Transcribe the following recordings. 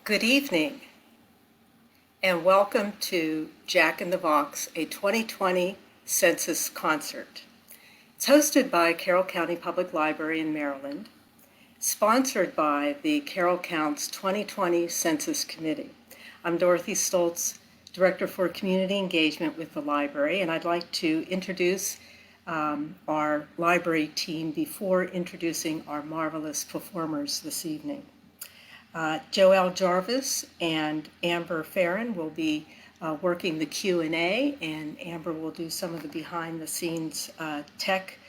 Good evening, and welcome to Jack in the Box, a 2020 Census concert. It's hosted by Carroll County Public Library in Maryland, sponsored by the Carroll Counts 2020 Census Committee. I'm Dorothy Stoltz, Director for Community Engagement with the library, and I'd like to introduce our library team before introducing our marvelous performers this evening. Joelle Jarvis and Amber Farron will be working the Q&A, and Amber will do some of the behind-the-scenes tech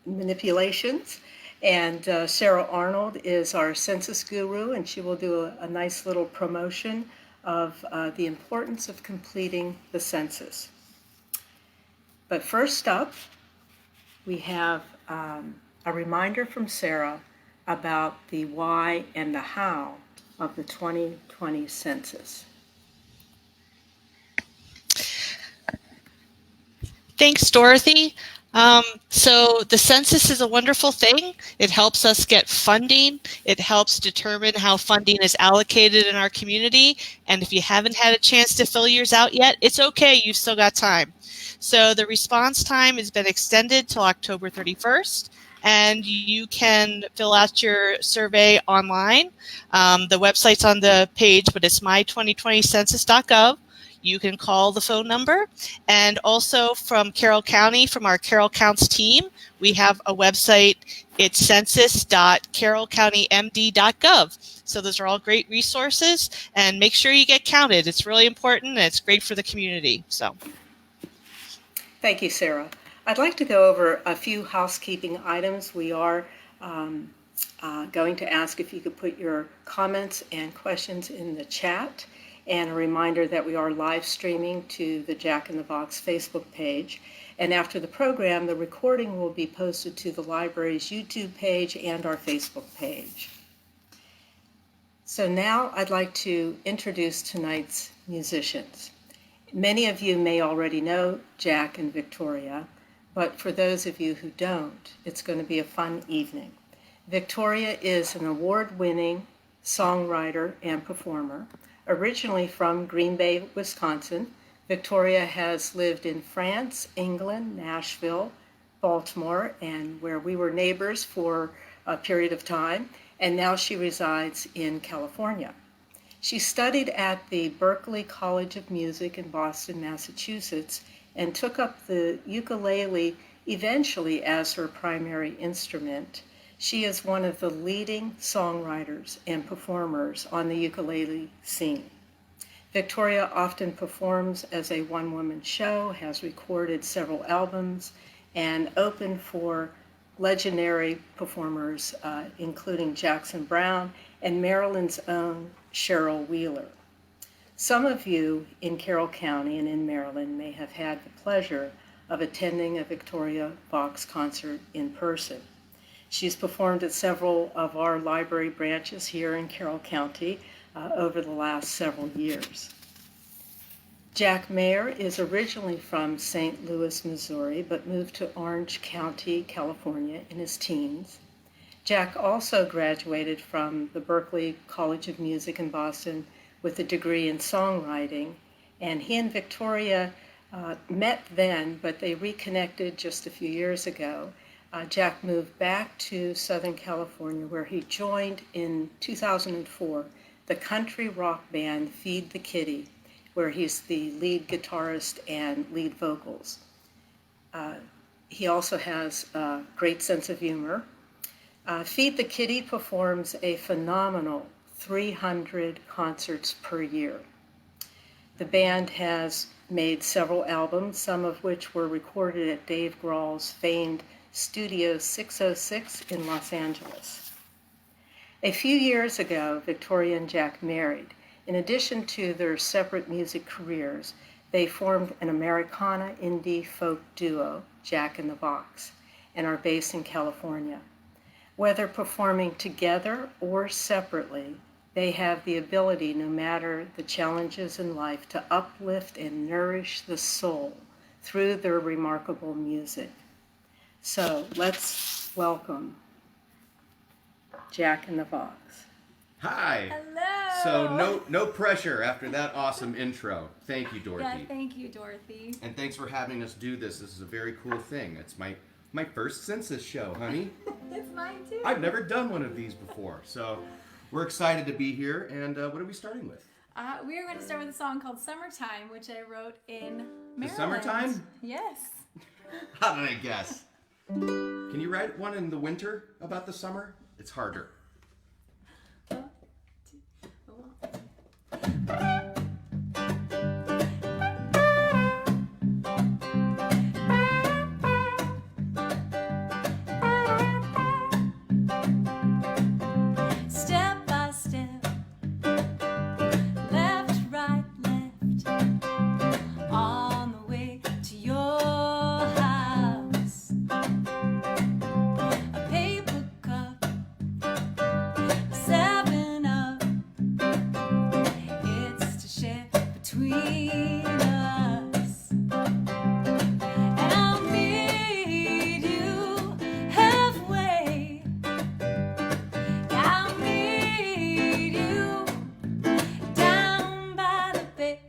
manipulations. And Sarah Arnold is our census guru, and she will do a nice little promotion of the importance of completing the census. But first up, we have a reminder from Sarah about the why and the how of the 2020 census. Thanks, Dorothy. So the census is a wonderful thing. It helps us get funding. It helps determine how funding is allocated in our community. And if you haven't had a chance to fill yours out yet, it's okay. You've still got time. So the response time has been extended till October 31st. And you can fill out your survey online. The website's on the page, but it's my2020census.gov. You can call the phone number. And also from Carroll County, from our Carroll Counts team, we have a website. It's census.carrollcountymd.gov. So those are all great resources, and make sure you get counted. It's really important, and it's great for the community. So, thank you, Sarah. I'd like to go over a few housekeeping items. We are going to ask if you could put your comments and questions in the chat. And a reminder that we are live streaming to the Jack in the Box Facebook page. And after the program, the recording will be posted to the library's YouTube page and our Facebook page. So now I'd like to introduce tonight's musicians. Many of you may already know Jack and Victoria, but for those of you who don't, it's going to be a fun evening. Victoria is an award-winning songwriter and performer. Originally from Green Bay, Wisconsin, Victoria has lived in France, England, Nashville, Baltimore, and where we were neighbors for a period of time, and now she resides in California. She studied at the Berklee College of Music in Boston, Massachusetts, and took up the ukulele eventually as her primary instrument. She is one of the leading songwriters and performers on the ukulele scene. Victoria often performs as a one-woman show, has recorded several albums, and opened for legendary performers, including Jackson Browne and Maryland's own Cheryl Wheeler. Some of you in Carroll County and in Maryland may have had the pleasure of attending a Victoria Vox concert in person. She's performed at several of our library branches here in Carroll County over the last several years. Jack Mayer is originally from St. Louis, Missouri, but moved to Orange County, California in his teens. Jack also graduated from the Berklee College of Music in Boston with a degree in songwriting, and he and Victoria met then, but they reconnected just a few years ago. Jack moved back to Southern California, where he joined in 2004 the country rock band Feed the Kitty, where he's the lead guitarist and lead vocals. He also has a great sense of humor. Feed the Kitty performs a phenomenal 300 concerts per year. The band has made several albums, some of which were recorded at Dave Grohl's famed Studio 606 in Los Angeles. A few years ago, Victoria and Jack married. In addition to their separate music careers, they formed an Americana indie folk duo, Jack in the Box, and are based in California. Whether performing together or separately, they have the ability, no matter the challenges in life, to uplift and nourish the soul through their remarkable music. So let's welcome Jack in the Box. Hi. Hello. So no pressure after that awesome intro. Thank you, Dorothy. Yeah, thank you, Dorothy. And thanks for having us do this. This is a very cool thing. It's my first Census show, honey. It's mine too. I've never done one of these before, so we're excited to be here. And what are we starting with? We are going to start with a song called "Summertime," which I wrote in Maryland. The summertime? Yes. How did I guess? Can you write one in the winter about the summer? It's harder. Step by step, left, right, left, on the way to your house. A paper cup, 7-Up. It's to share between us. And I'll meet you halfway. I'll meet you down by the bay.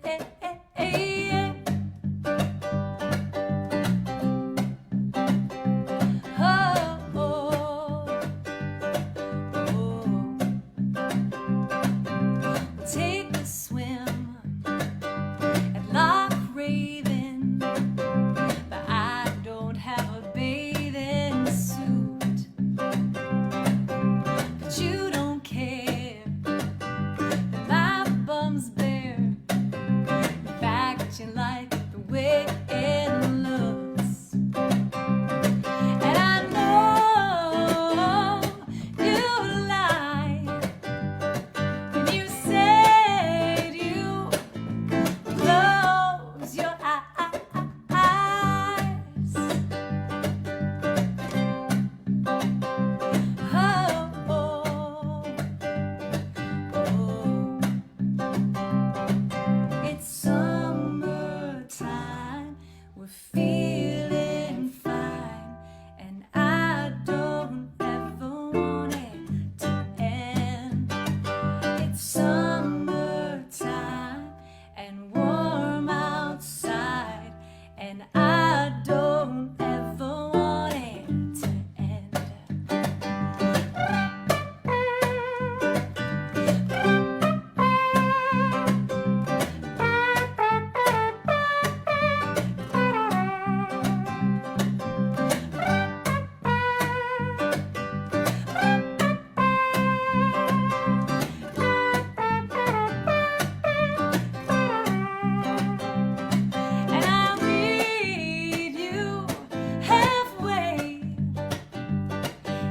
Oh, oh, oh. Take a swim at Loch Raven, but I don't have a bathing suit. But you don't care that my bum's bare. In fact, you like the way it looks. And I know you lied when you said you close your eyes. Oh, oh, oh. It's summertime, we're feeling fine, and I don't ever want it to end. It's summertime and warm outside, and I don't ever want it to end. And I'll meet you halfway.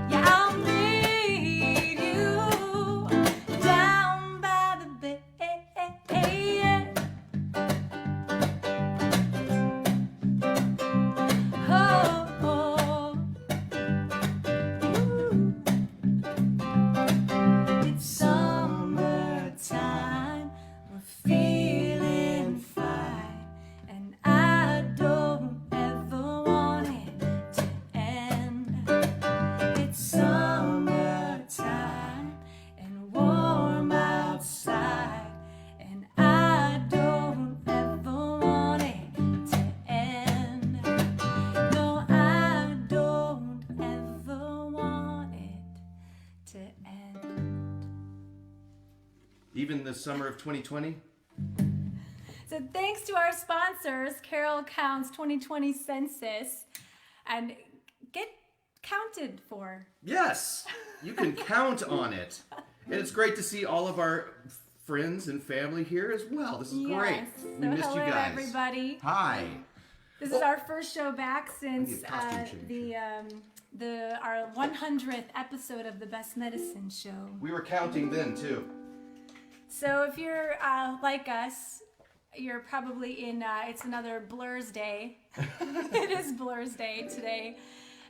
Yeah, I'll meet you down by the bay. Oh, oh. Ooh. It's summertime, we're feeling fine, and I don't ever want it to end. It's summertime and warm outside, and I don't ever want it to end. No, I don't ever want it to end. Even the summer of 2020? So thanks to our sponsors, Carroll Counts 2020 Census, and get counted for. Yes, you can count on it. And it's great to see all of our friends and family here as well. This is great. Yes. We So missed hello, you guys. everybody. Hi. This is our first show back since need a costume change our 100th episode of the Best Medicine Show. We were counting then too. So if you're like us, you're probably in, it's another Blur's Day. It is Blur's Day today.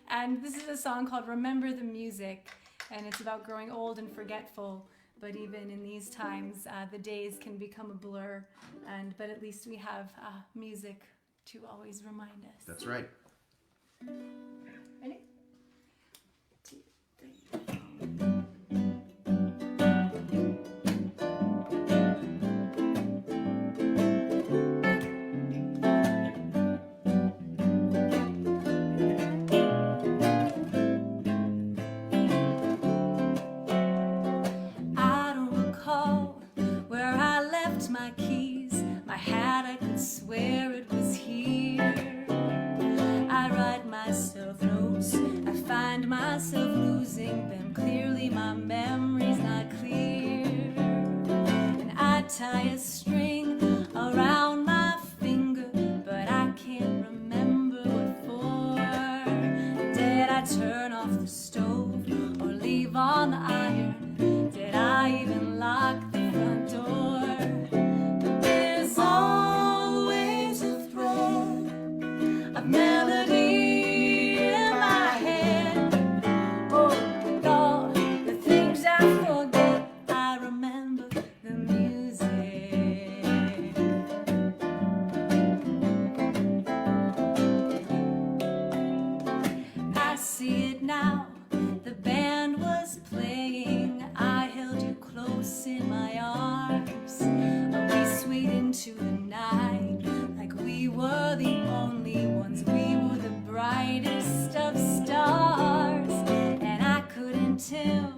And this is a song called Remember the Music. And it's about growing old and forgetful. But even in these times, the days can become a blur. But at least we have music to always remind us. That's right. Ready? 2, 3. had, I could swear it was here. I write myself notes, I find myself losing them. Clearly my memory's not clear. And I tie a string around my finger, but I can't remember what for. Did I turn off the stove or leave on the iron? Did I even lock the front door? But there's always a thread of melody in my head. Oh, with all the things I forget, I remember the music. I see it now, the band was playing. I held you close in my arms. We swayed into the night like we were the only ones. We were the brightest of stars. And I couldn't tell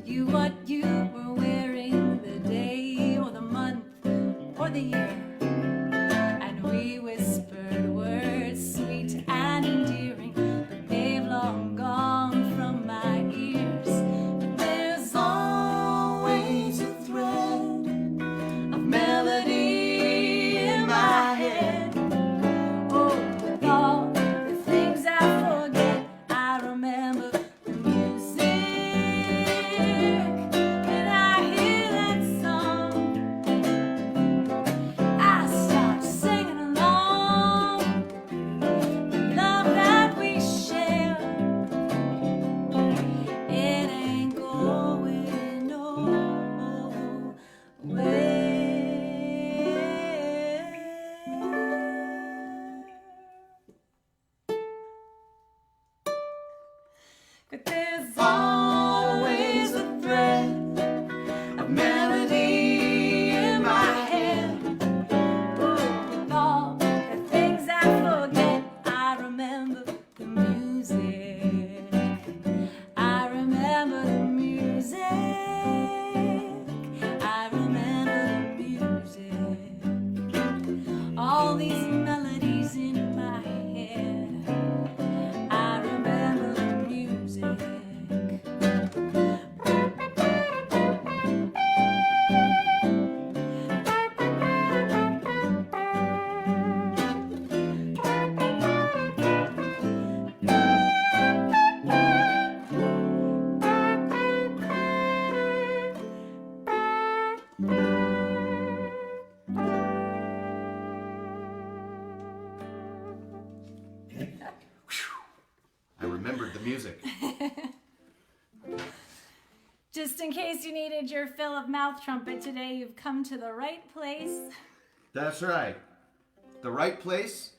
you what you were wearing, the day or the month or the year. And we whispered words sweet and endearing, but they've long gone from my ears. But there's always a thread of melody in my head. Oh, with all the things I forget, I remember the music. When I hear that song, I start singing along. The love that we share, it ain't going nowhere. But there's always a thread of melody in my head. With all the things I forget, I remember the music. I remember the music. I remember the music. All these melodies in my head. I remember the music. I remembered the music. Just in case you needed your fill of mouth trumpet today, you've come to the right place. That's right. The right place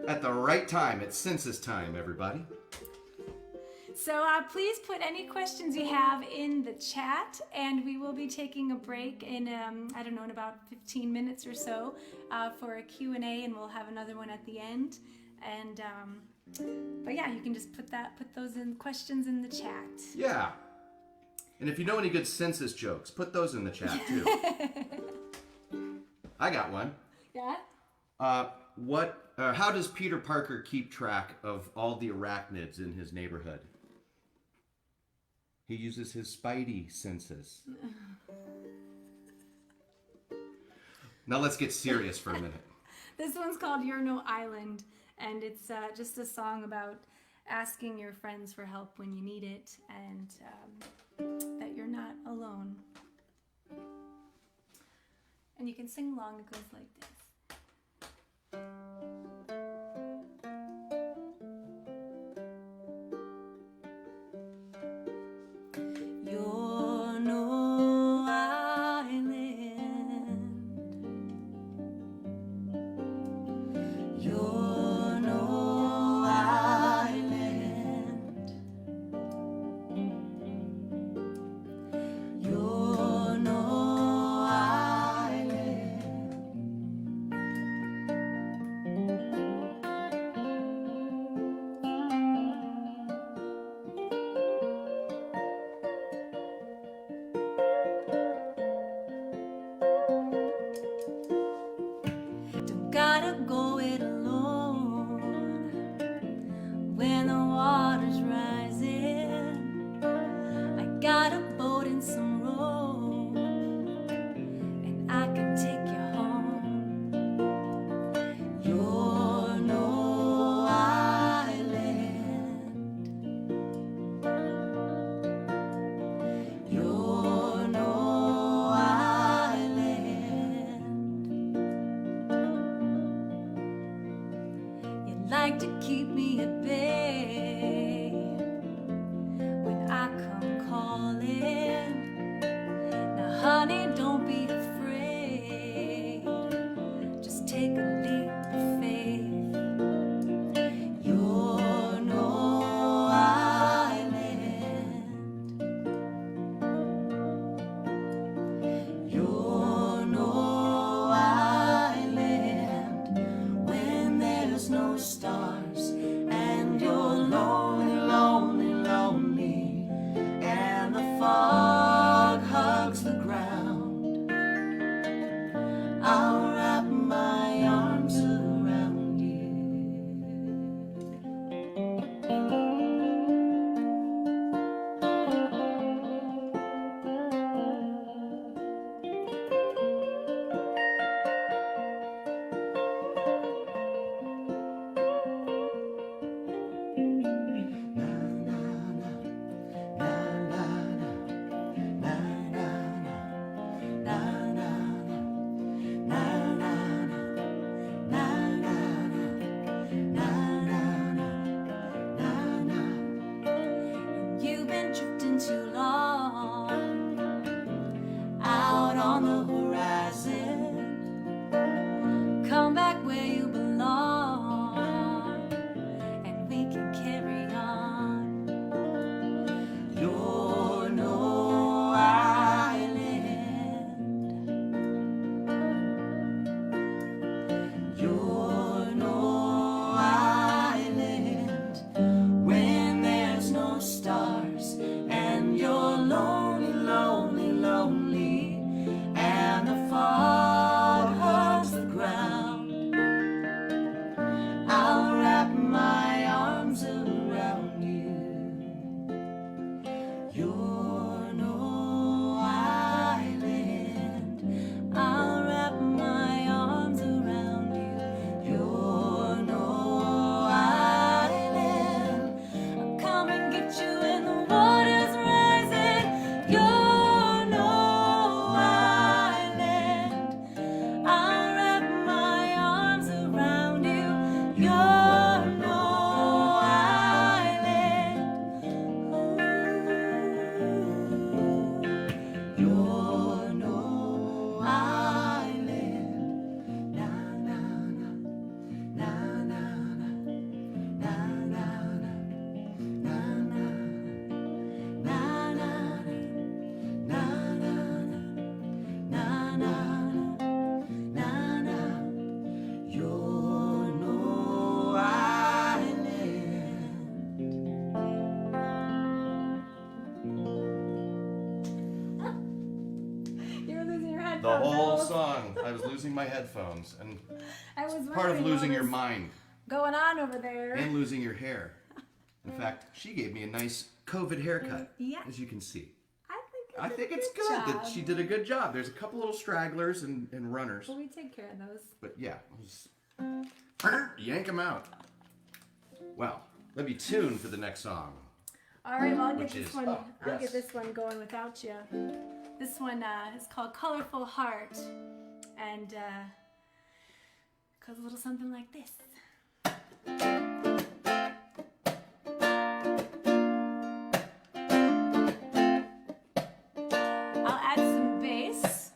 at the right time. It's census time, everybody. So please put any questions you have in the chat, and we will be taking a break in, I don't know, in about 15 minutes or so for a Q&A, and we'll have another one at the end. And but yeah, you can just put those in questions in the chat. Yeah. And if you know any good census jokes, put those in the chat too. I got one. Yeah? How does Peter Parker keep track of all the arachnids in his neighborhood? He uses his Spidey census. Now let's get serious for a minute. This one's called You're No Island, and it's just a song about asking your friends for help when you need it, and that you're not alone. And you can sing along. It goes like this. You're no island. You're no island. You're no island. honey, don't be afraid. Just take a leap of faith. You're no island. You're no island when there's no stars and you're lonely, lonely, lonely, and the fog hugs the ground. I'll wrap my arms around you. You've been drifting too long out on the horizon. Come back where you belong, and we can carry on. You're no island. You're no island when there's no stars and you're lonely, lonely, lonely, and the fog hugs the ground. I'll wrap my arms around you. You're no island. I'll wrap my arms around you. You're no island. I'll come and get you when the water's rising. You're no island. I'll wrap my arms around you. You're no island. You're no island. Na na na na na na na na na na na. You're no island. You're losing your headphones. The whole song. I was losing my headphones, and I was part of wondering losing what your was mind going on over there. and losing your hair. In fact, she gave me a nice COVID haircut, Yeah. as you can see. I I think think it's good good that job. she did a good job. There's a couple little stragglers and runners, Well, we take care of those. but yeah, it was, yank them out. Well, let me tune for the next song. All right, well, I'll get Which this is- one. oh, I'll get yes. this one going without you. This one is called "Colorful Heart," and goes a little something like this. I'll add some bass.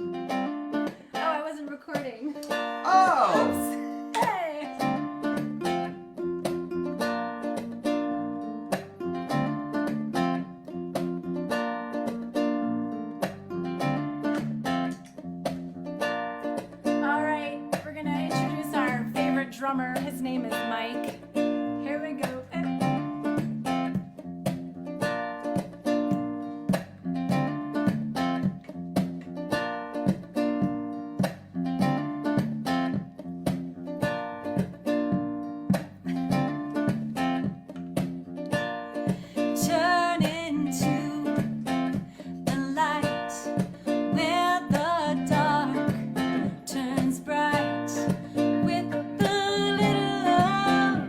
Oh, I wasn't recording. Oh! Hey! All right, we're gonna introduce our favorite drummer. His name is Mike. Here we go. Turn into the light where the dark turns bright with the little love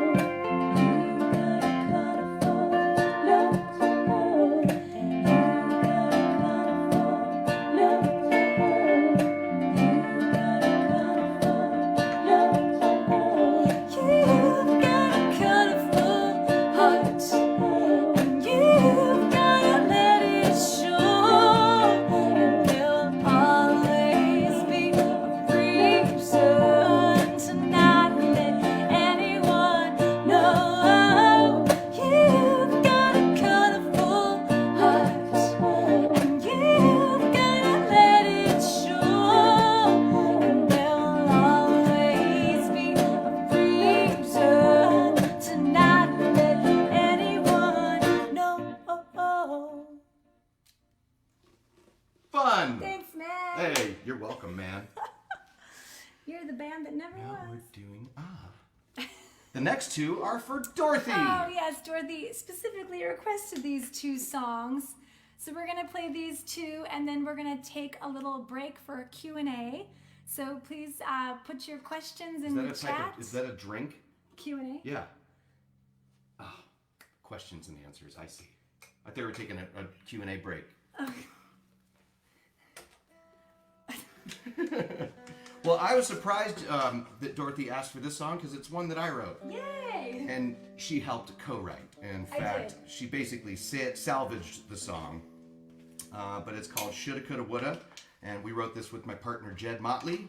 Fun! Thanks, man. Hey, you're welcome, man. You're the band that never Now was. we're doing The next two are for Dorothy. Oh, yes, Dorothy specifically requested these two songs. So we're going to play these two, and then we're going to take a little break for a Q&A. So please put your questions in the chat. Is that a drink? Q&A? Yeah. Questions and answers, I see. I thought we were taking a Q&A break. Okay. Well, I was surprised that Dorothy asked for this song because it's one that I wrote. Yay! And she helped co-write. In fact, she basically salvaged the song. But it's called Shoulda, Coulda, Woulda. And we wrote this with my partner Jed Motley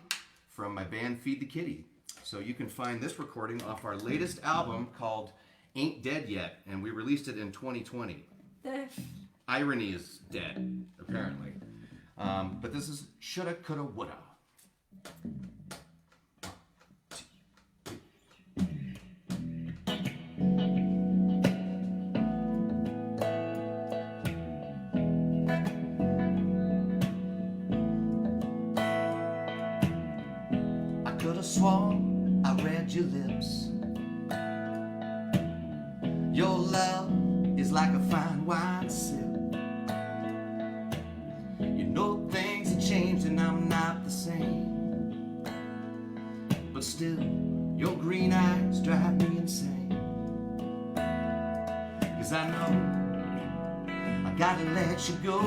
from my band Feed the Kitty. So you can find this recording off our latest album called Ain't Dead Yet. And we released it in 2020. Irony is dead, apparently. But this is Shoulda, Coulda, Woulda. I could have sworn I read your lips. Your love is like a fine wine sip. You know things have changed and I'm not the same. But still, your green eyes drive me insane. 'Cause I know I gotta let you go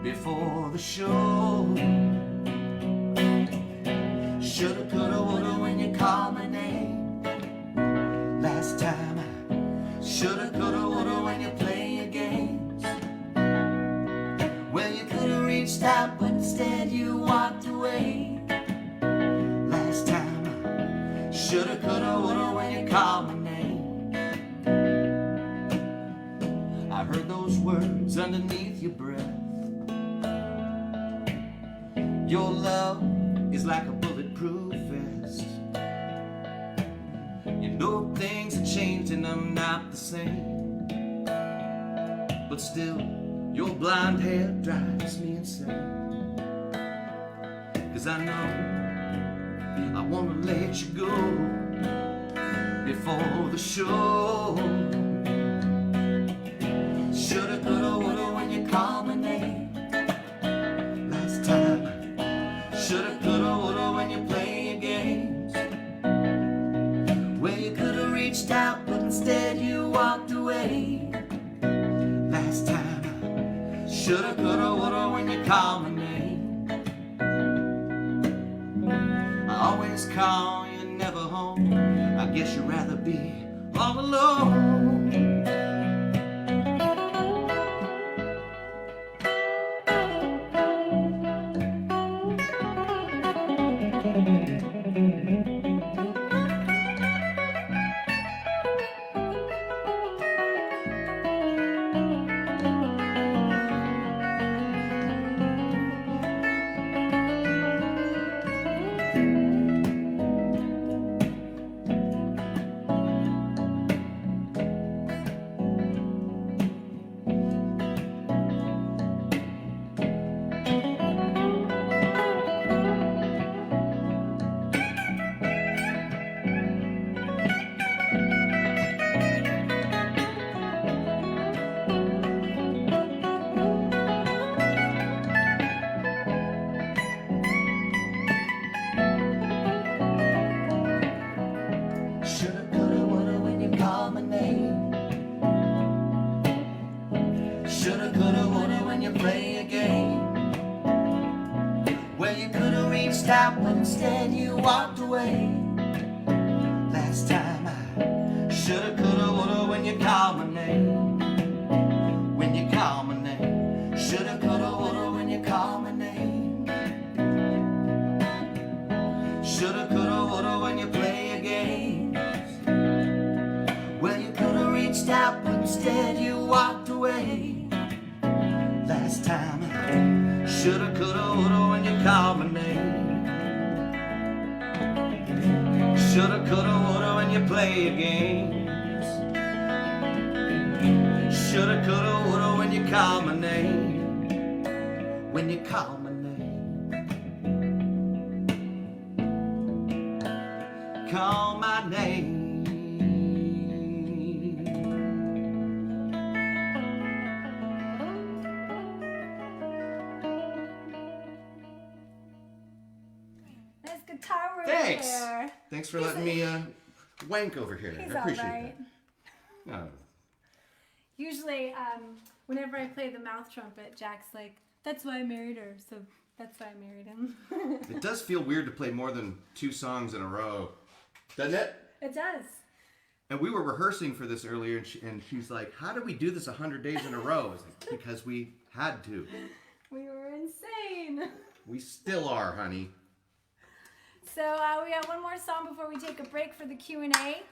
before the show. Shoulda, coulda, woulda when you call my name. Last time I shoulda, coulda, woulda when you play your games. Well, you coulda reached out, but instead you walked away. Last time I shoulda, coulda, woulda when you called my name. I heard those words underneath your breath. Your love is like a bulletproof vest. You know things have changed and I'm not the same. But still, your blonde hair drives me insane. 'Cause I know I wanna let you go before the show. Shoulda, coulda, woulda when you call my name. Last time shoulda, coulda, woulda when you play your games. Well, you coulda reached out, but instead you walked away. Last time shoulda, coulda, woulda when you call my name. I always call you, never home. guess you'd rather be all alone. Shoulda, coulda, woulda when you call my name. Shoulda, coulda, woulda when you play a game. Well, you coulda reached out, but instead you walked away. Last time I shoulda, coulda, woulda when you call my name. When you call my name. Shoulda, coulda, woulda when you call my name. Shoulda, coulda, woulda when you play a game. Well, you coulda reached out, but instead you walked away. Last time I shoulda, coulda, woulda when you called my name. Shoulda, coulda, woulda when you play games. Shoulda, coulda, woulda when you call my name. When you call my name. Call my name. Nice guitar work Thanks. there. Thanks for letting me wank over here. He's I appreciate alright. that. No. Usually, whenever I play the mouth trumpet, Jack's like, "That's why I married her." So that's why I married him. It does feel weird to play more than 2 songs in a row, doesn't it? It does. And we were rehearsing for this earlier, and she's like, "How did we do this 100 days in a row?" I was like, "Because we had to. We were insane. We still are, honey." So we got one more song before we take a break for the Q&A.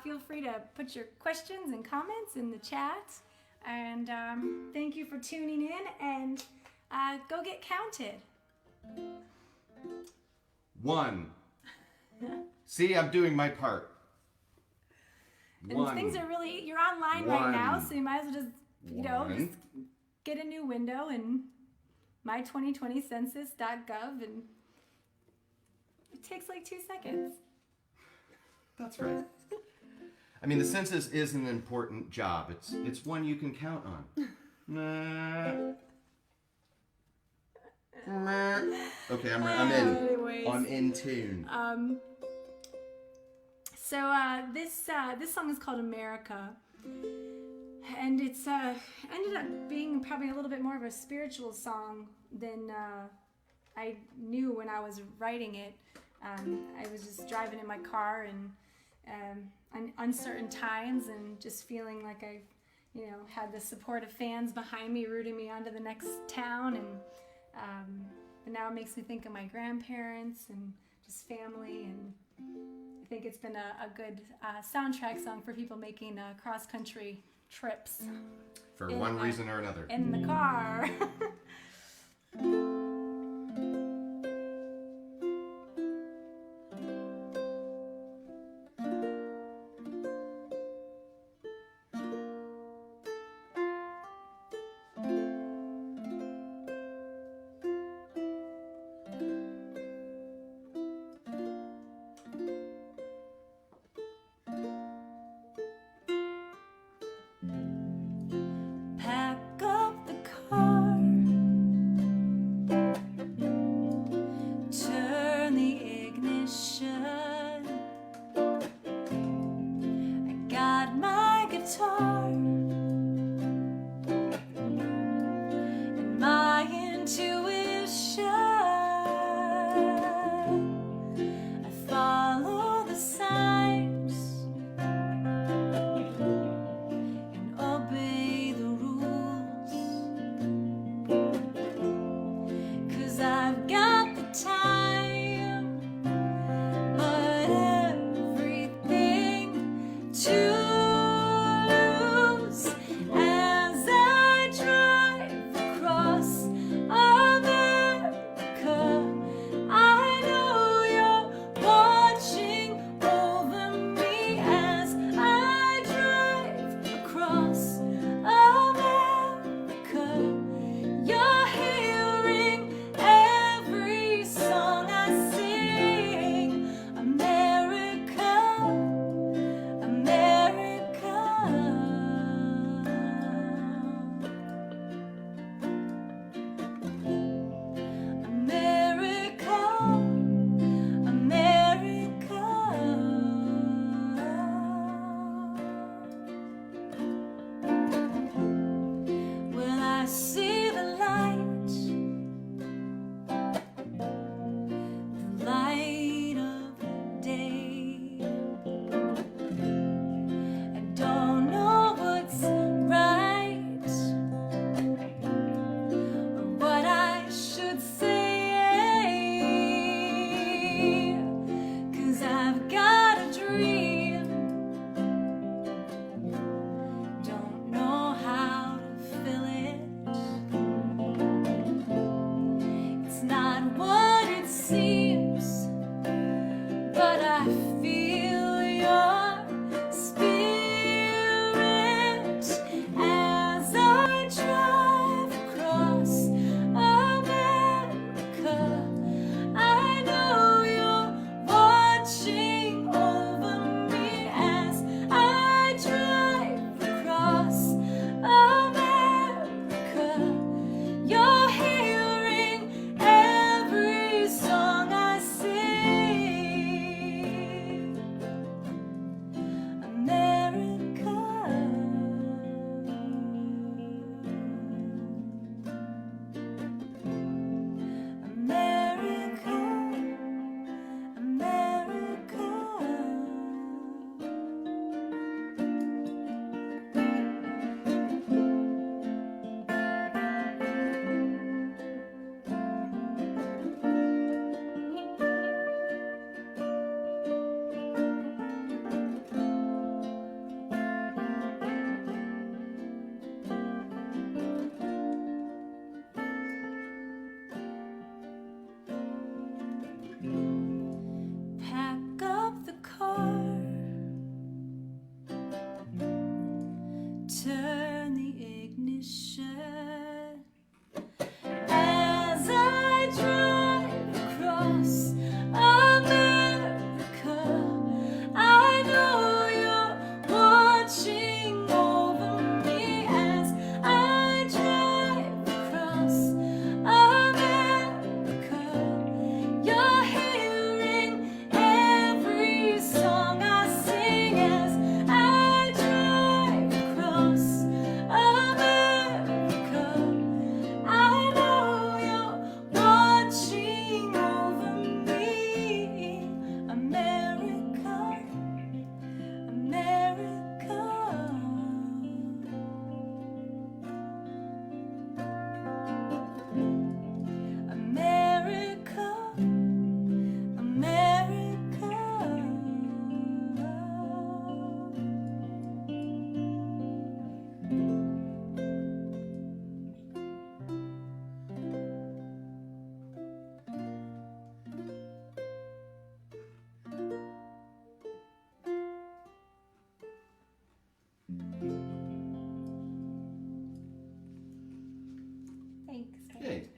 Feel free to put your questions and comments in the chat. And thank you for tuning in, and go get counted. 1. See, I'm doing my part. And 1. things are really, you're online right now, so you might as well just, just get a new window and my2020census.gov, and it takes like 2 seconds. That's right. I mean, the census is an important job. It's one you can count on. Okay, I'm in. Anyways. I'm in tune. So this song is called America, and it's ended up being probably a little bit more of a spiritual song than I knew when I was writing it. I was just driving in my car and uncertain times, and just feeling like I, had the support of fans behind me, rooting me on to the next town, and but now it makes me think of my grandparents and just family, and I think it's been a good soundtrack song for people making cross-country trips. For one reason or another. In the car. Pack up the car, turn the ignition. I got my guitar and my intuition. I follow the signs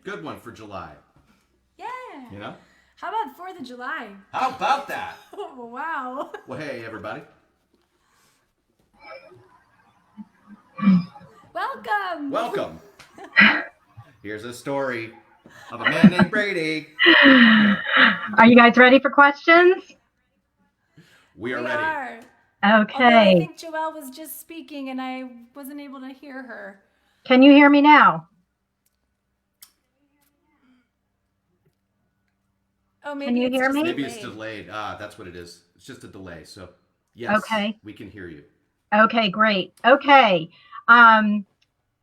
Good one for July. Yeah. You know? How about 4th of July? How about that? Oh, wow. Well, hey, everybody. Welcome. Welcome. Here's a story of a man named Brady. Are you guys ready for questions? We are We ready. are. Although I Okay. think Joelle was just speaking and I wasn't able to hear her. Can you hear me now? Oh, maybe Can you it's hear just me? Maybe it's delayed. delayed. That's what it is. It's just a delay. So, yes, Okay. we can hear you. Okay, great. Okay.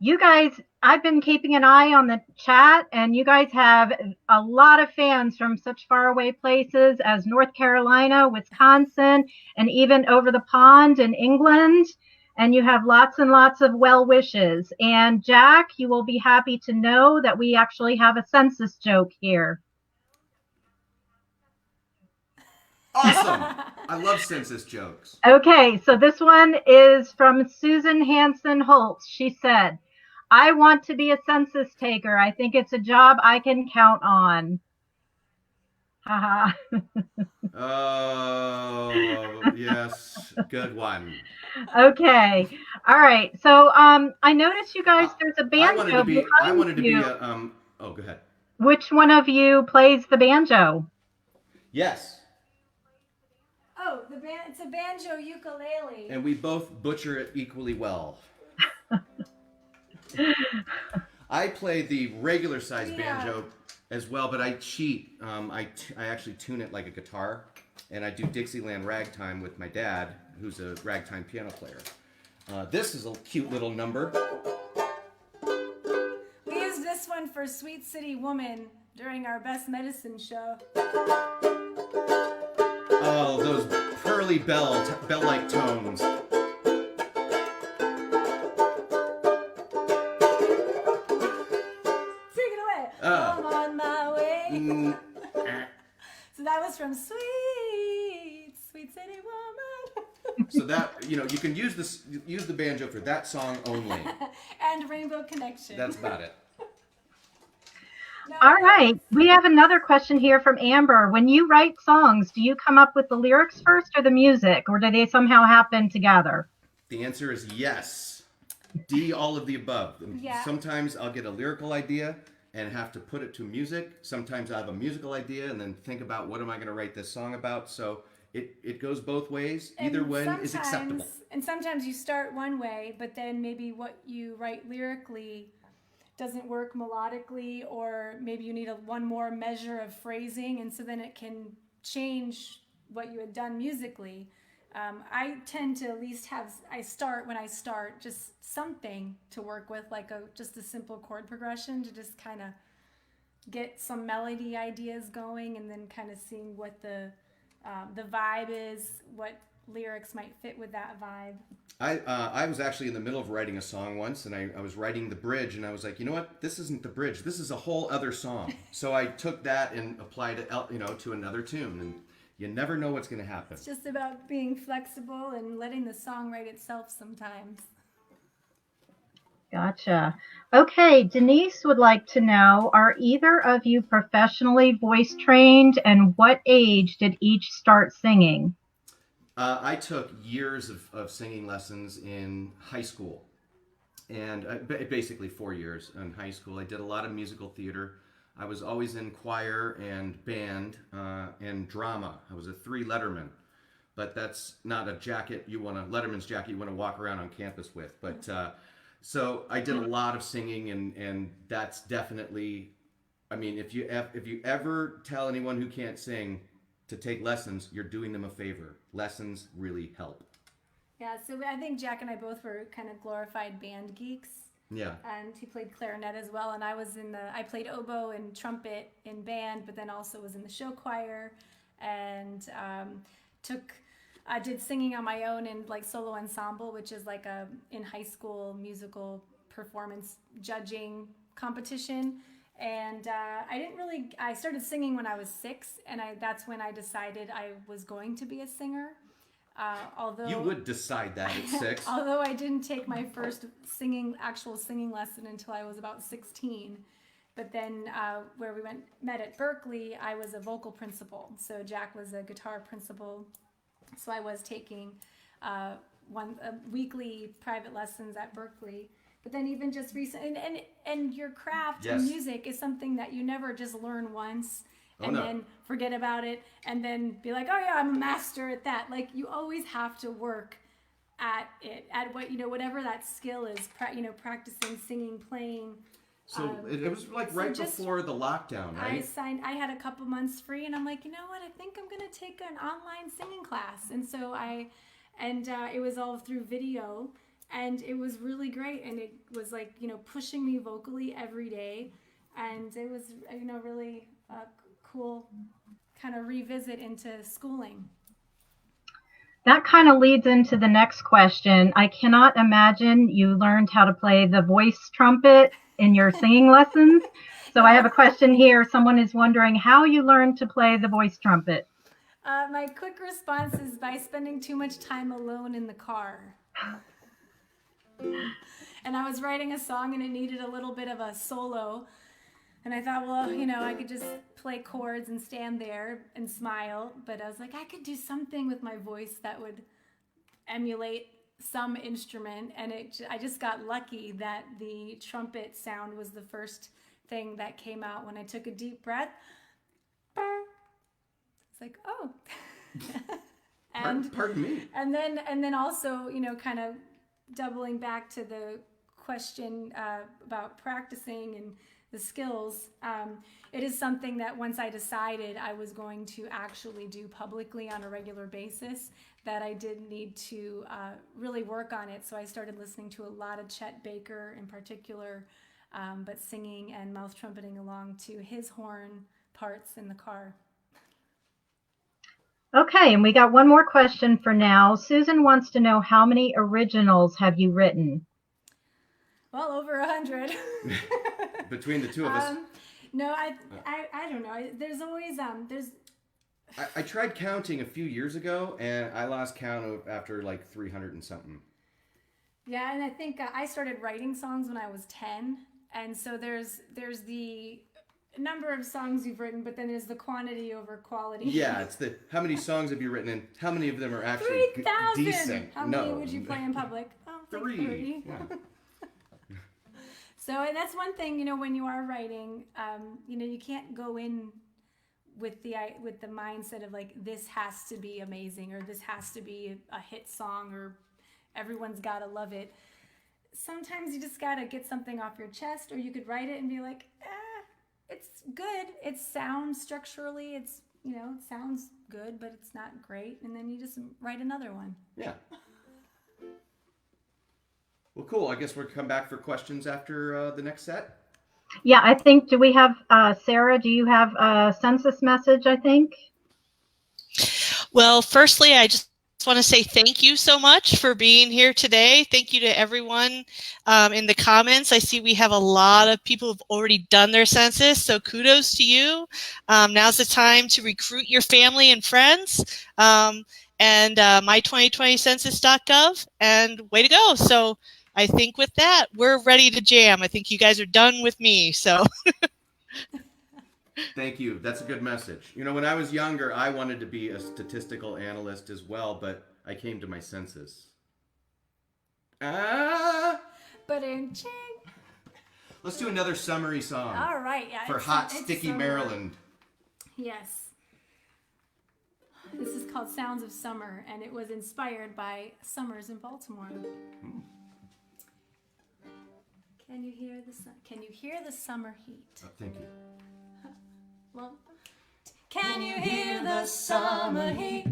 You guys, I've been keeping an eye on the chat, and you guys have a lot of fans from such faraway places as North Carolina, Wisconsin, and even over the pond in England. And you have lots and lots of well wishes. And Jack, you will be happy to know that we actually have a census joke here. Awesome. I love census jokes. Okay, so this one is from Susan Hanson Holtz. She said, I want to be a census taker. I think it's a job I can count on. Haha. Oh, yes. Good one. Okay. All right. So I noticed you guys, there's a I wanted banjo to be behind you. Oh, go ahead. Which one of you plays the banjo? Yes. Oh, it's a banjo ukulele. And we both butcher it equally well. I play the regular size banjo as well, but I cheat. I actually tune it like a guitar, and I do Dixieland ragtime with my dad, who's a ragtime piano player. This is a cute little number. We used this one for Sweet City Woman during our Best Medicine show. Oh, those pearly bell-like tones. Take it away. I'm on my way. Eh. So that was from Sweet City Woman. So that, you can use the banjo for that song only. And Rainbow Connection. That's about it. No, All right. We have another question here from Amber. When you write songs, do you come up with the lyrics first or the music, or do they somehow happen together? The answer is yes. D, all of the above. Yeah. Sometimes I'll get a lyrical idea and have to put it to music. Sometimes I have a musical idea and then think about what am I going to write this song about. So it goes both ways. Either way is acceptable. And sometimes you start one way, but then maybe what you write lyrically doesn't work melodically, or maybe you need one more measure of phrasing, and so then it can change what you had done musically. I tend to at least when I start just something to work with, like just a simple chord progression to just kind of get some melody ideas going, and then kind of seeing what the vibe is, what lyrics might fit with that vibe. I was actually in the middle of writing a song once, and I was writing the bridge, and I was like, you know what? This isn't the bridge. This is a whole other song. So I took that and applied it, to another tune, and you never know what's going to happen. It's just about being flexible and letting the song write itself sometimes. Gotcha. Okay, Denise would like to know, are either of you professionally voice trained, and what age did each start singing? I took years of singing lessons in high school, and basically 4 years in high school. I did a lot of musical theater. I was always in choir and band and drama. I was a 3 letterman, but that's not a letterman's jacket you want to walk around on campus with. But so I did a lot of singing, and that's definitely, if you ever tell anyone who can't sing to take lessons, you're doing them a favor. Lessons really help. Yeah, so I think Jack and I both were kind of glorified band geeks. Yeah. And he played clarinet as well, and I played oboe and trumpet in band, but then also was in the show choir, and I did singing on my own in like solo ensemble, which is like a in high school musical performance judging competition. And I started singing when I was 6, and that's when I decided I was going to be a singer. Although You would decide that at 6. although I didn't take my first actual singing lesson until I was about 16. But then where we met at Berkeley, I was a vocal principal. So Jack was a guitar principal. So I was taking weekly private lessons at Berkeley. But then even just recently, and your craft Yes. and music is something that you never just learn once and no. then forget about it and then be like, oh yeah, I'm a master at that. Like, you always have to work at it, at what, whatever that skill is, practicing, singing, playing. So it was like right before the lockdown, right? I had a couple months free, and I'm like, you know what? I think I'm gonna take an online singing class, and so it was all through video, and it was really great, and it was like, pushing me vocally every day, and it was, really cool kind of revisit into schooling. That kind of leads into the next question. I cannot imagine you learned how to play the voice trumpet in your singing lessons. So I have a question here. Someone is wondering how you learned to play the voice trumpet. My quick response is by spending too much time alone in the car. And I was writing a song and it needed a little bit of a solo. And I thought, well, I could just play chords and stand there and smile. But I was like, I could do something with my voice that would emulate some instrument. And I just got lucky that the trumpet sound was the first thing that came out when I took a deep breath. It's like, oh. Pardon me. And then also, kind of doubling back to the question about practicing and the skills, it is something that once I decided I was going to actually do publicly on a regular basis, that I did need to really work on it. So I started listening to a lot of Chet Baker in particular, but singing and mouth trumpeting along to his horn parts in the car. Okay, and we got one more question for now. Susan wants to know, how many originals have you written? Well, over 100. Between the two of us. No, I don't know. There's always I tried counting a few years ago, and I lost count after like 300 and something. Yeah, and I think I started writing songs when I was 10, and so there's the number of songs you've written, but then there's the quantity over quality. Yeah, it's the how many songs have you written, and how many of them are actually 3,000. decent? How many would you play in public? Oh, like 3. 30. Yeah. So that's one thing, when you are writing, you can't go in with the mindset of like, this has to be amazing, or this has to be a hit song, or everyone's got to love it. Sometimes you just got to get something off your chest, or you could write it and be like, it's good. It sounds structurally, it sounds good, but it's not great. And then you just write another one. Yeah. Well, cool. I guess we'll come back for questions after the next set. Yeah, I think, do we have, Sarah, do you have a census message, I think? Well, firstly, I just want to say thank you so much for being here today. Thank you to everyone in the comments. I see we have a lot of people who've already done their census, so kudos to you. Now's the time to recruit your family and friends. And my2020census.gov, and way to go. So I think with that, we're ready to jam. I think you guys are done with me, so. Thank you. That's a good message. When I was younger, I wanted to be a statistical analyst as well, but I came to my census. But Let's do another summery song. All right, yeah. For hot, sticky summer. Maryland. Yes. This is called Sounds of Summer, and it was inspired by summers in Baltimore. Can you hear the summer heat? Oh, thank you. Well, can you hear the summer heat?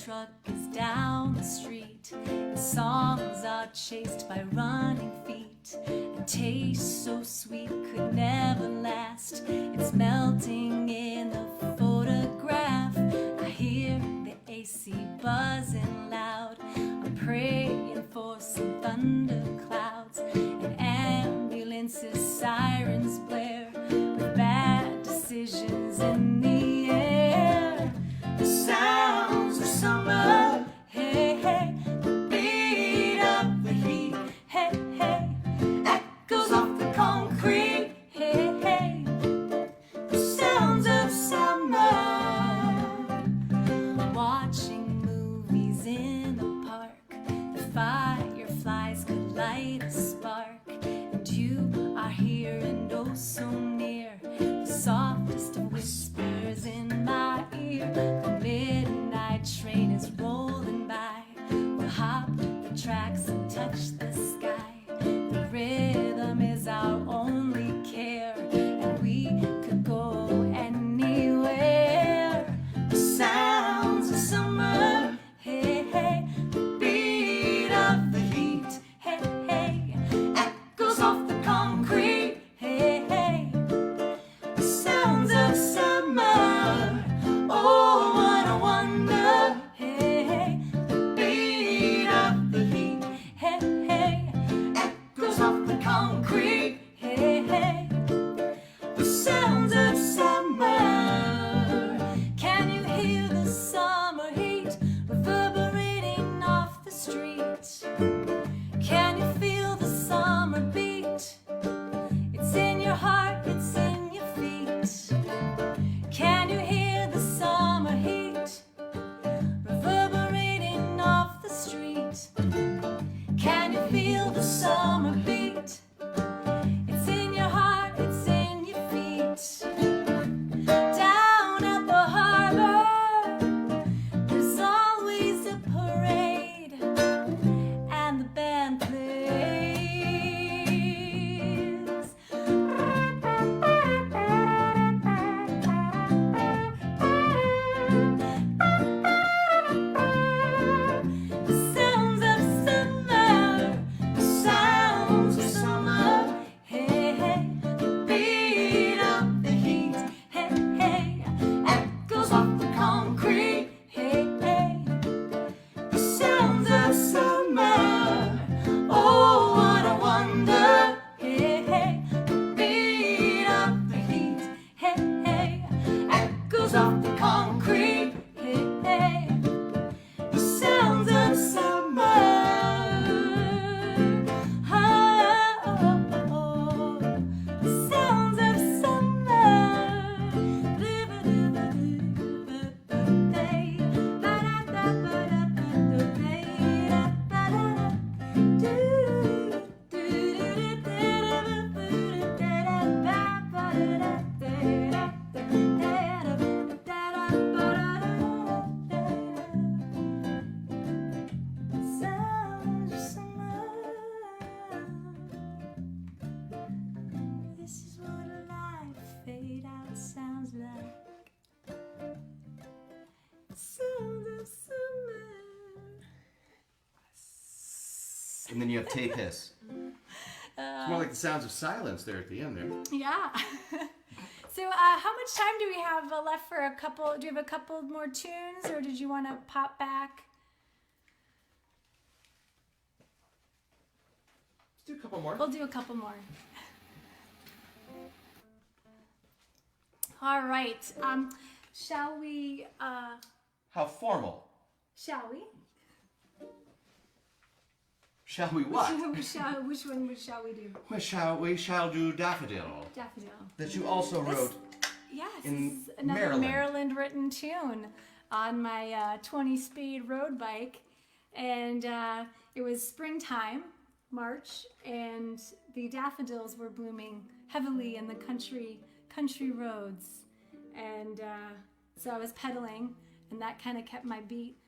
Truck is down the street, and songs are chased by running feet, and taste so sweet could never last. past. It's melting in the photograph. I hear the AC buzzing loud. I'm praying for some thunderclouds and ambulances, sirens blare with bad decisions in the air. The sounds of summer, hey, hey, the beat of the heat, hey, hey, echoes off the concrete, hey, hey, the sounds of summer. Watching movies in the park, the fireflies could light a spark, and you are here and oh so near, the softest of whispers in my ear. The midnight train is rolling by, we'll hop the tracks and touch the sky. The rhythm is our only care, and we could go anywhere. The sounds of summer, hey, hey, the beat of the heat, hey, hey, echoes off the concrete, hey, hey, the sounds of summer. Oh, what a wonder, hey, hey, the beat of the heat, hey, hey, echoes off the concrete, hey, hey, the sounds of summer. Can you hear the summer heat reverberating off the street? Can you feel the summer beat? It's in your heart, it's in your feet. Can you hear the summer heat reverberating off the street? Can you feel the summer beat? It's in your heart, it's in your feet. Down at the harbor, there's always a parade, and the band plays. The sounds of summer, the sounds of summer, hey, hey, the beat of the heat, hey, hey, echoes off the concrete, hey, hey, the sounds of summer. Oh, what a wonder, hey, hey, the beat of the heat, hey, hey, echoes off the concrete, hey, hey, the sounds of summer. Oh, the sounds of summer. Sounds of summer. This is what a life fade out sounds like. Sounds of summer. And then you have tape hiss. It's more like the sounds of silence there at the end there. Yeah. So, how much time do we have left for a couple? Do you have a couple more tunes, or did you want to pop back? Let's do a couple more. We'll do a couple more. All right. Shall we? How formal. Shall we? Shall we what? Which one shall we do? We shall do Daffodil. Daffodil. That you also wrote. Yes, in this is another Maryland. Maryland written tune on my 20-speed road bike, and it was springtime, March, and the daffodils were blooming heavily in the country roads, and so I was pedaling, and that kind of kept my beat.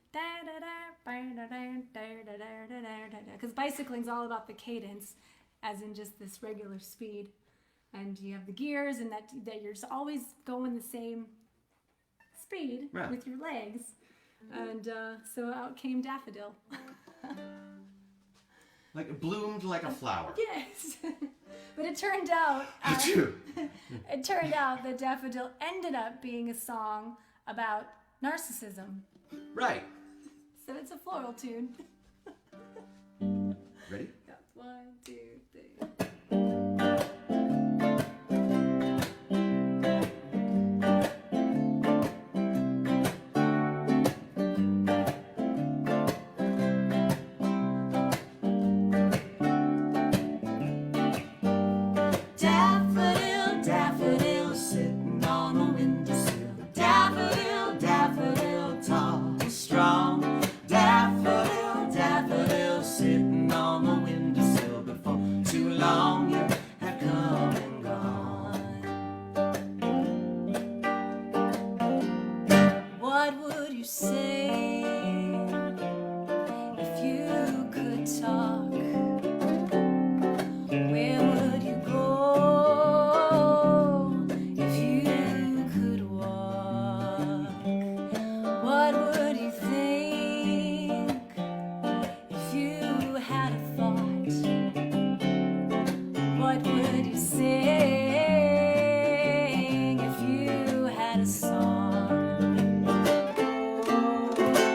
Because bicycling's all about the cadence, as in just this regular speed, and you have the gears, and that you're just always going the same speed with your legs, and so out came Daffodil. Like it bloomed like a flower. Yes. But it turned out that Daffodil ended up being a song about narcissism. Right. So it's a floral tune. Ready? Yeah. 1, 2, 3. Daffodil, daffodil, sitting on the windowsill. Daffodil, daffodil, tall and strong. Daffodil, daffodil, sitting on the windowsill. Before too long, you have come and gone. What would you say if you could talk? Where would you go if you could walk? What would you think if you had a thought? What would you sing if you had a song?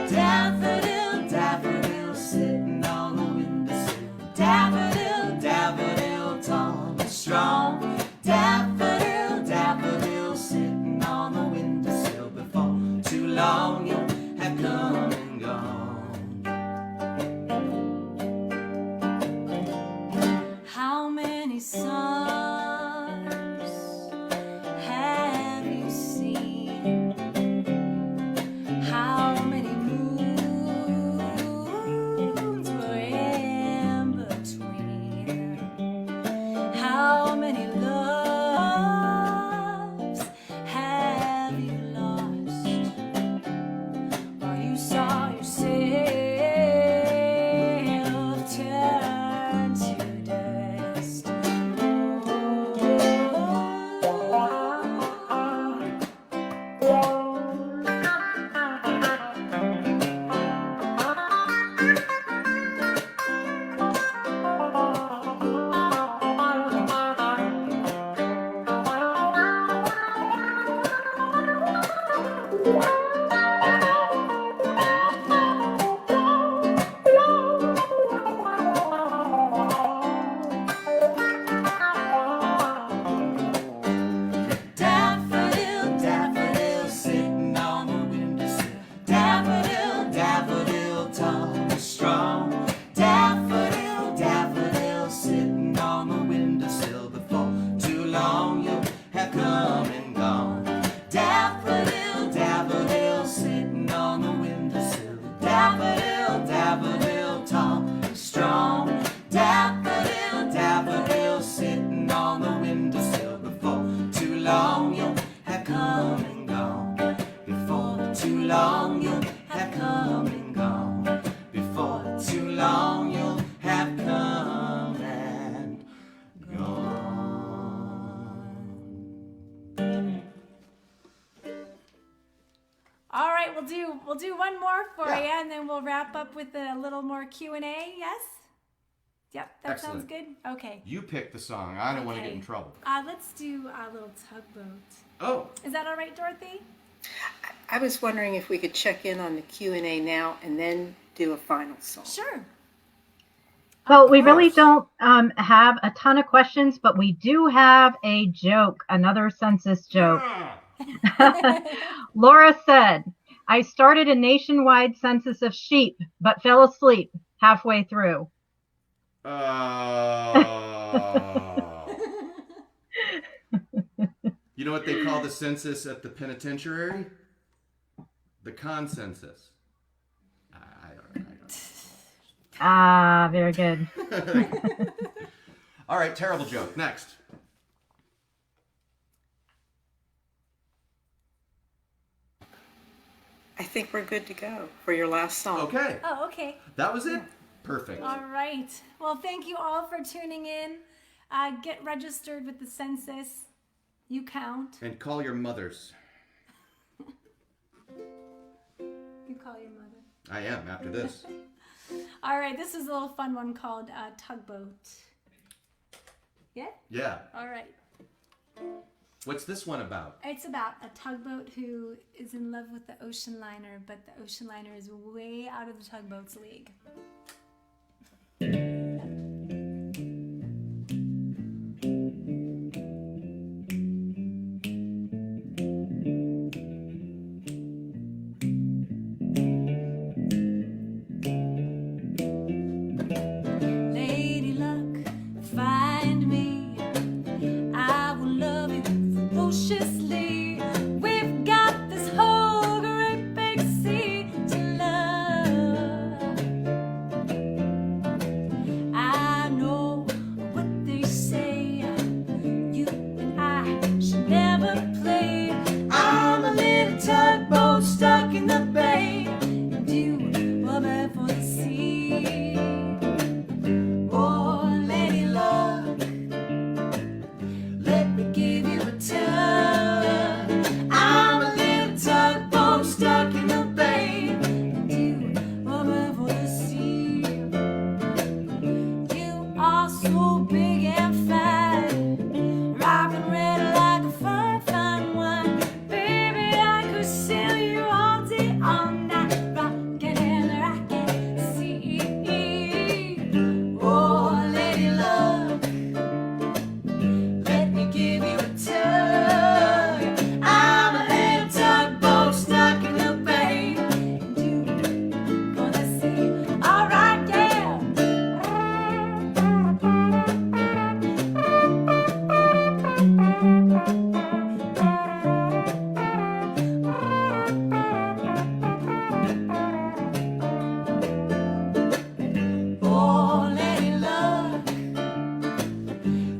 Daffodil, daffodil, sitting on the windowsill. Daffodil, daffodil, tall and strong. Daffodil, daffodil, sitting on the windowsill. Before too long, you'll have come and gone. How many suns have you seen? How many moons were in between? How many loves have you lost? While you saw yourself turn to dust. Daffodil, daffodil, sitting on the windowsill. Daffodil, daffodil, tall and strong. Daffodil, daffodil, sitting on the windowsill. Before too long, you'll have come and gone. Daffodil, daffodil, sitting on the windowsill. Daffodil, daffodil, tall and strong. Daffodil, daffodil, sitting on the windowsill. Before too long, you'll have come and gone. Before too long, you'll have come and gone. Before too long, you'll have come and gone. All right, we'll do one more for Yeah. you, and then we'll wrap up with a little more Q&A. Yes. Yep, that sounds Excellent. good. Okay. You pick the song. I don't want to get in Okay. trouble. Let's do a little tugboat. Oh, Is that all right, Dorothy? I was wondering if we could check in on the Q&A now and then do a final song. Sure. Well, we really course. don't have a ton of questions, but we do have a joke, another census joke. Laura said, I started a nationwide census of sheep, but fell asleep halfway through. You know what they call the census at the penitentiary? The consensus. I don't know. Ah, very good. All right, terrible joke. Next. I think we're good to go for your last song. Okay, Oh, okay. that was it. Perfect. All right. Well, thank you all for tuning in. Get registered with the census. You count. And call your mothers. You call your mother. I am after this. All right, this is a little fun one called Tugboat. Yeah? Yeah. All right. What's this one about? It's about a tugboat who is in love with the ocean liner, but the ocean liner is way out of the tugboat's league. Lady Luck, find me. I will love you ferociously. We've got this whole great big sea to love. I know what they say. You and I should never play. I'm a little tugboat stuck in the bay, and you were meant for the sea. Oh, Lady Luck, let me give you a tug. I'm a little tugboat stuck in the bay, and you were meant for the sea. You are so big and fat, ripe and red like a fine, fine wine. Baby, I could sail you all day, all night, rockin' in the rockin' sea. Oh, Lady Luck, let me give you a tug. I'm a little tugboat stuck in the bay, and you gonna see. All right, yeah. Oh, Lady Luck,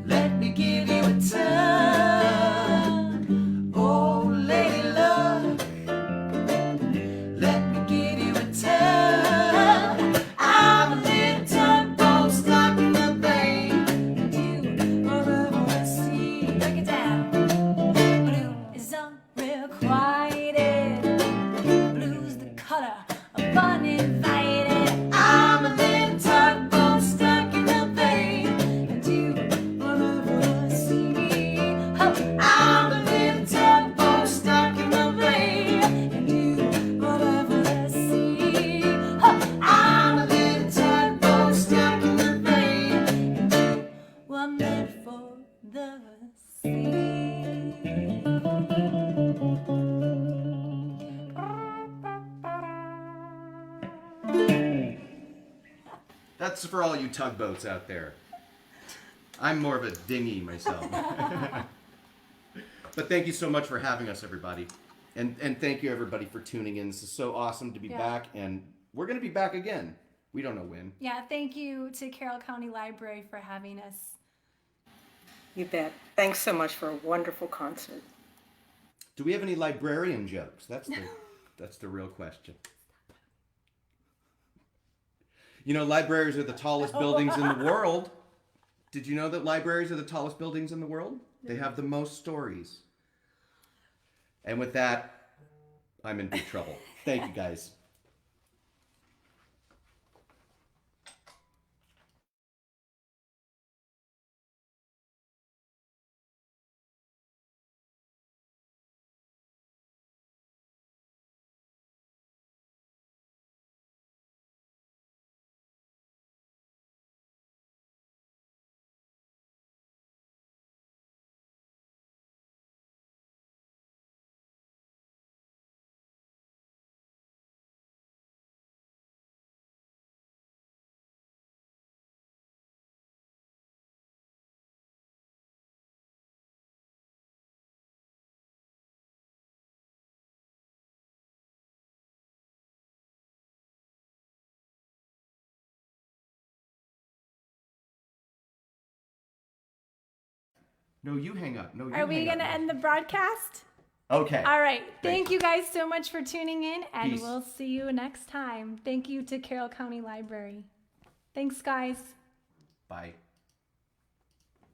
let me give you a tug. Oh, Lady Luck, let me give you a tug. I'm a little tugboat stuck in the bay, and you are over the sea. Break it down. Blue is unrequited. Blue's the color of uninvited. I'm a little tugboat stuck in the bay, and you are over the sea. Oh, I'm a little tugboat stuck in the bay, and you are over the sea. Oh, I'm a little tugboat stuck in the bay, and you were meant for the sea. That's for all you tugboats out there. I'm more of a dinghy myself. But thank you so much for having us, everybody. And thank you, everybody, for tuning in. This is so awesome to be Yeah. back. And we're going to be back again. We don't know when. Yeah, thank you to Carroll County Library for having us. You bet. Thanks so much for a wonderful concert. Do we have any librarian jokes? That's the real question. You know, libraries are the tallest buildings in the world. Did you know that libraries are the tallest buildings in the world? They have the most stories. And with that, I'm in big trouble. Thank you, guys. No, you hang up. No, you Are we hang going to up. end the broadcast? Okay. All right. Thank Thank you guys so much for tuning in, and Peace. we'll see you next time. Thank you to Carroll County Library. Thanks, guys. Bye.